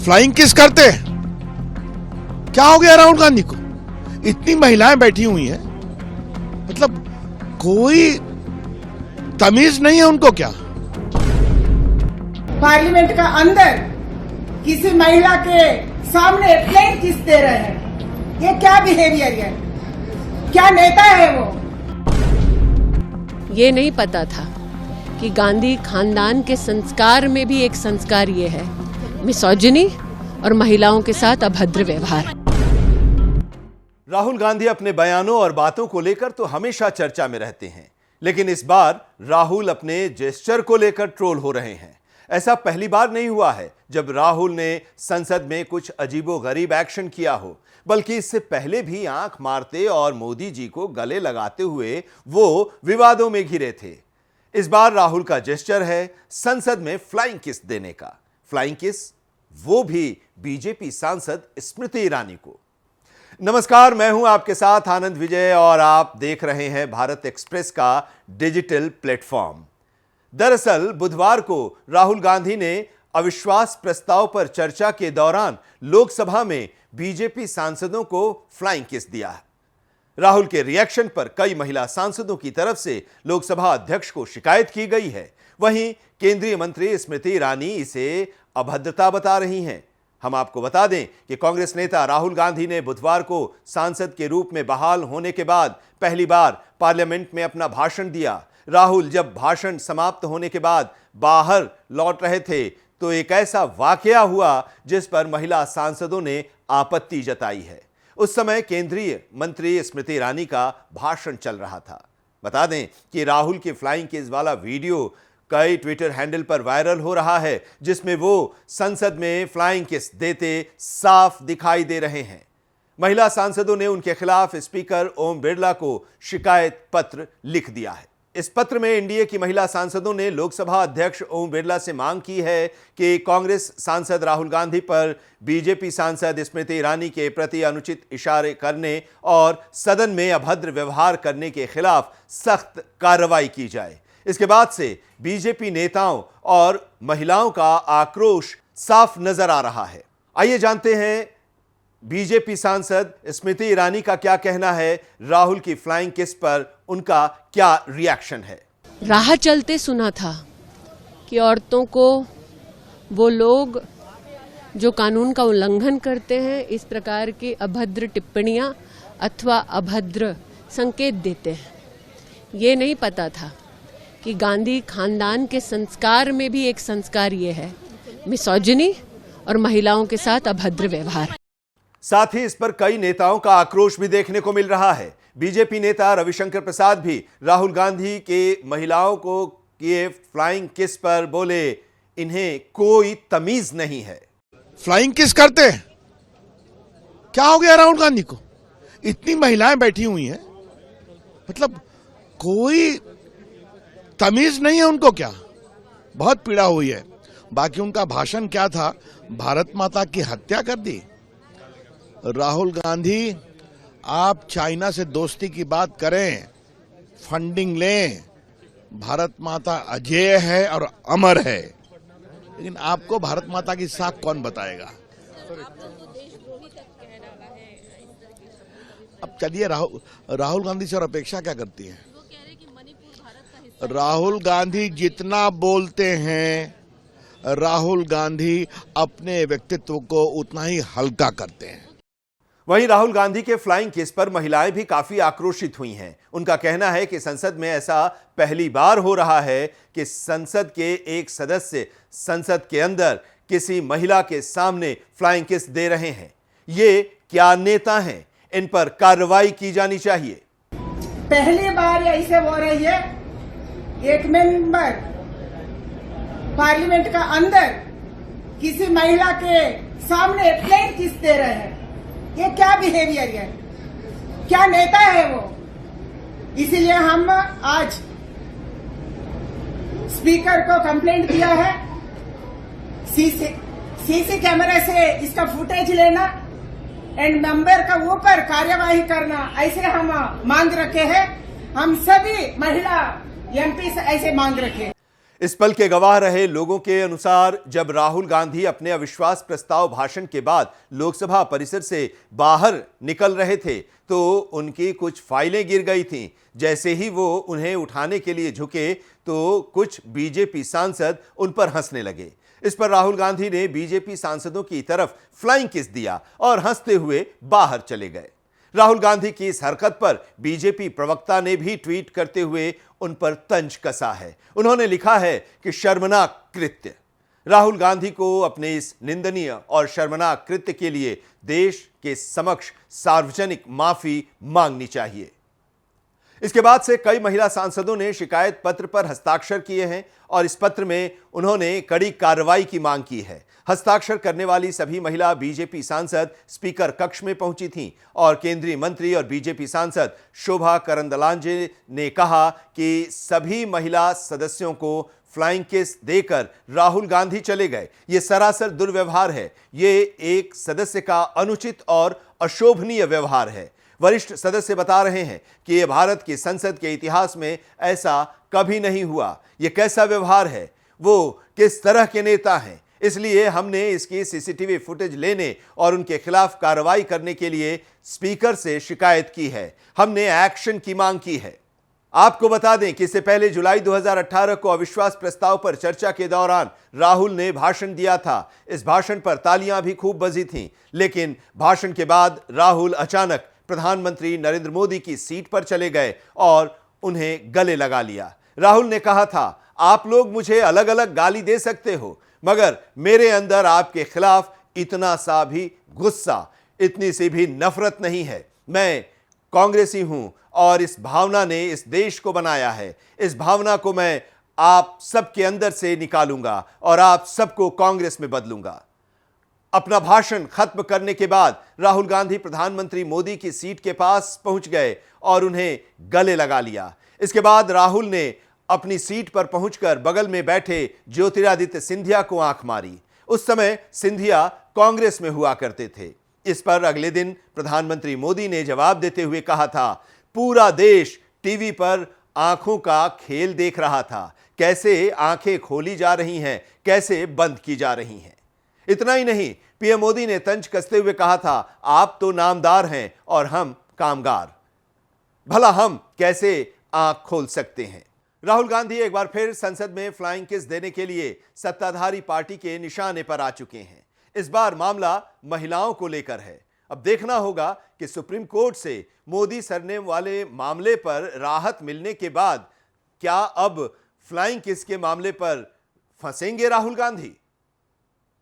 Flying kiss करते हैं? क्या हो गया राहुल गांधी को? इतनी महिलाएं बैठी हुई हैं, मतलब कोई तमीज नहीं है उनको क्या? पार्लियामेंट का अंदर किसी महिला के सामने प्लेन किस दे रहे हैं? ये क्या बिहेवियर है? क्या नेता है वो? ये नहीं पता था कि गांधी खानदान के संस्कार में भी एक संस्कार ये है, मिसोजिनी और महिलाओं के साथ अभद्र व्यवहार। राहुल गांधी अपने बयानों और बातों को लेकर तो हमेशा चर्चा में रहते हैं, लेकिन इस बार राहुल अपने जेस्चर को लेकर ट्रोल हो रहे हैं। ऐसा पहली बार नहीं हुआ है जब राहुल ने संसद में कुछ अजीबोगरीब एक्शन किया हो, बल्कि इससे पहले भी आंख मारते और मोदी जी को गले लगाते हुए वो विवादों में घिरे थे। इस बार राहुल का जेस्चर है संसद में फ्लाइंग किस देने का। फ्लाइंग किस, वो भी बीजेपी सांसद स्मृति ईरानी को। नमस्कार, मैं हूं आपके साथ आनंद विजय और आप देख रहे हैं भारत एक्सप्रेस का डिजिटल प्लेटफॉर्म। दरअसल बुधवार को राहुल गांधी ने अविश्वास प्रस्ताव पर चर्चा के दौरान लोकसभा में बीजेपी सांसदों को फ्लाइंग किस दिया। राहुल के रिएक्शन पर कई महिला सांसदों की तरफ से लोकसभा अध्यक्ष को शिकायत की गई है। वहीं केंद्रीय मंत्री स्मृति ईरानी इसे अभद्रता बता रही हैं। हम आपको बता दें कि कांग्रेस नेता राहुल गांधी ने बुधवार को सांसद के रूप में बहाल होने के बाद पहली बार पार्लियामेंट में अपना भाषण दिया। राहुल जब भाषण समाप्त होने के बाद बाहर लौट रहे थे तो एक ऐसा वाकया हुआ जिस पर महिला सांसदों ने आपत्ति जताई है। उस समय केंद्रीय मंत्री स्मृति ईरानी का भाषण चल रहा था। बता दें कि राहुल के फ्लाइंग किस वाला वीडियो कई ट्विटर हैंडल पर वायरल हो रहा है, जिसमें वो संसद में फ्लाइंग किस देते साफ दिखाई दे रहे हैं। महिला सांसदों ने उनके खिलाफ स्पीकर ओम बिरला को शिकायत पत्र लिख दिया है। इस पत्र में एनडीए की महिला सांसदों ने लोकसभा अध्यक्ष ओम बिरला से मांग की है कि कांग्रेस सांसद राहुल गांधी पर बीजेपी सांसद स्मृति ईरानी के प्रति अनुचित इशारे करने और सदन में अभद्र व्यवहार करने के खिलाफ सख्त कार्रवाई की जाए। इसके बाद से बीजेपी नेताओं और महिलाओं का आक्रोश साफ नजर आ रहा है। आइए जानते हैं बीजेपी सांसद स्मृति ईरानी का क्या कहना है, राहुल की फ्लाइंग किस पर उनका क्या रिएक्शन है। राह चलते सुना था कि औरतों को वो लोग जो कानून का उल्लंघन करते हैं इस प्रकार की अभद्र टिप्पणियां अथवा अभद्र संकेत देते हैं। ये नहीं पता था कि गांधी खानदान के संस्कार में भी एक संस्कार ये है, मिसोजिनी और महिलाओं के साथ अभद्र व्यवहार। साथ ही इस पर कई नेताओं का आक्रोश भी देखने को मिल रहा है। बीजेपी नेता रविशंकर प्रसाद भी राहुल गांधी के महिलाओं को किए फ्लाइंग किस पर बोले, इन्हें कोई तमीज नहीं है। फ्लाइंग किस करते हैं? क्या हो गया राहुल गांधी को? इतनी महिलाएं बैठी हुई हैं, मतलब कोई तमीज नहीं है उनको क्या? बहुत पीड़ा हुई है। बाकी उनका भाषण क्या था? भारत माता की हत्या कर दी। राहुल गांधी, आप चाइना से दोस्ती की बात करें, फंडिंग लें, भारत माता अजेय है और अमर है, लेकिन आपको भारत माता की साख कौन बताएगा? अब चलिए, राहुल गांधी से और अपेक्षा क्या करती है? राहुल गांधी जितना बोलते हैं, राहुल गांधी अपने व्यक्तित्व को उतना ही हल्का करते हैं। वहीं राहुल गांधी के फ्लाइंग किस पर महिलाएं भी काफी आक्रोशित हुई हैं। उनका कहना है कि संसद में ऐसा पहली बार हो रहा है कि संसद के एक सदस्य संसद के अंदर किसी महिला के सामने फ्लाइंग किस दे रहे हैं। ये क्या नेता हैं? इन पर कार्रवाई की जानी चाहिए। पहली बार ऐसे हो रही है, एक मेंबर पार्लियामेंट का अंदर किसी महिला के सामने प्लेन किस दे रहे हैं। ये क्या बिहेवियर है? क्या नेता है वो? इसीलिए हम आज स्पीकर को कंप्लेंट दिया है, सीसी कैमरे से इसका फुटेज लेना एंड मेंबर का ऊपर कार्यवाही करना, ऐसे हम मांग रखे हैं। हम सभी महिला एमपी से ऐसे मांग रखे। इस पल के गवाह रहे लोगों के अनुसार जब राहुल गांधी अपने अविश्वास प्रस्ताव भाषण के बाद लोकसभा परिसर से बाहर निकल रहे थे तो उनकी कुछ फाइलें गिर गई थीं। जैसे ही वो उन्हें उठाने के लिए झुके तो कुछ बीजेपी सांसद उन पर हंसने लगे। इस पर राहुल गांधी ने बीजेपी सांसदों की तरफ फ्लाइंग किस दिया और हंसते हुए बाहर चले गए। राहुल गांधी की इस हरकत पर बीजेपी प्रवक्ता ने भी ट्वीट करते हुए उन पर तंज कसा है। उन्होंने लिखा है कि शर्मनाक कृत्य। राहुल गांधी को अपने इस निंदनीय और शर्मनाक कृत्य के लिए देश के समक्ष सार्वजनिक माफी मांगनी चाहिए। इसके बाद से कई महिला सांसदों ने शिकायत पत्र पर हस्ताक्षर किए हैं और इस पत्र में उन्होंने कड़ी कार्रवाई की मांग की है। हस्ताक्षर करने वाली सभी महिला बीजेपी सांसद स्पीकर कक्ष में पहुंची थीं और केंद्रीय मंत्री और बीजेपी सांसद शोभा करंदलाजे ने कहा कि सभी महिला सदस्यों को फ्लाइंग किस देकर राहुल गांधी चले गए। यह सरासर दुर्व्यवहार है। यह एक सदस्य का अनुचित और अशोभनीय व्यवहार है। वरिष्ठ सदस्य बता रहे हैं कि यह भारत की संसद के इतिहास में ऐसा कभी नहीं हुआ। यह कैसा व्यवहार है? वो किस तरह के नेता हैं? इसलिए हमने इसकी सीसीटीवी फुटेज लेने और उनके खिलाफ कार्रवाई करने के लिए स्पीकर से शिकायत की है। हमने एक्शन की मांग की है। आपको बता दें कि इससे पहले जुलाई 2018 को अविश्वास प्रस्ताव पर चर्चा के दौरान राहुल ने भाषण दिया था। इस भाषण पर तालियां भी खूब बजी थीं, लेकिन भाषण के बाद राहुल अचानक प्रधानमंत्री नरेंद्र मोदी की सीट पर चले गए और उन्हें गले लगा लिया। राहुल ने कहा था, आप लोग मुझे अलग अलग गाली दे सकते हो, मगर मेरे अंदर आपके खिलाफ इतना सा भी गुस्सा, इतनी सी भी नफरत नहीं है। मैं कांग्रेसी हूं और इस भावना ने इस देश को बनाया है। इस भावना को मैं आप सबके अंदर से निकालूंगा और आप सबको कांग्रेस में बदलूंगा। अपना भाषण खत्म करने के बाद राहुल गांधी प्रधानमंत्री मोदी की सीट के पास पहुंच गए और उन्हें गले लगा लिया। इसके बाद राहुल ने अपनी सीट पर पहुंचकर बगल में बैठे ज्योतिरादित्य सिंधिया को आंख मारी। उस समय सिंधिया कांग्रेस में हुआ करते थे। इस पर अगले दिन प्रधानमंत्री मोदी ने जवाब देते हुए कहा था, पूरा देश टीवी पर आंखों का खेल देख रहा था, कैसे आंखें खोली जा रही हैं, कैसे बंद की जा रही हैं। इतना ही नहीं, पीएम मोदी ने तंज कसते हुए कहा था, आप तो नामदार हैं और हम कामगार, भला हम कैसे आंख खोल सकते हैं। राहुल गांधी एक बार फिर संसद में फ्लाइंग किस देने के लिए सत्ताधारी पार्टी के निशाने पर आ चुके हैं। इस बार मामला महिलाओं को लेकर है। अब देखना होगा कि सुप्रीम कोर्ट से मोदी सरनेम वाले मामले पर राहत मिलने के बाद क्या अब फ्लाइंग किस के मामले पर फंसेंगे राहुल गांधी।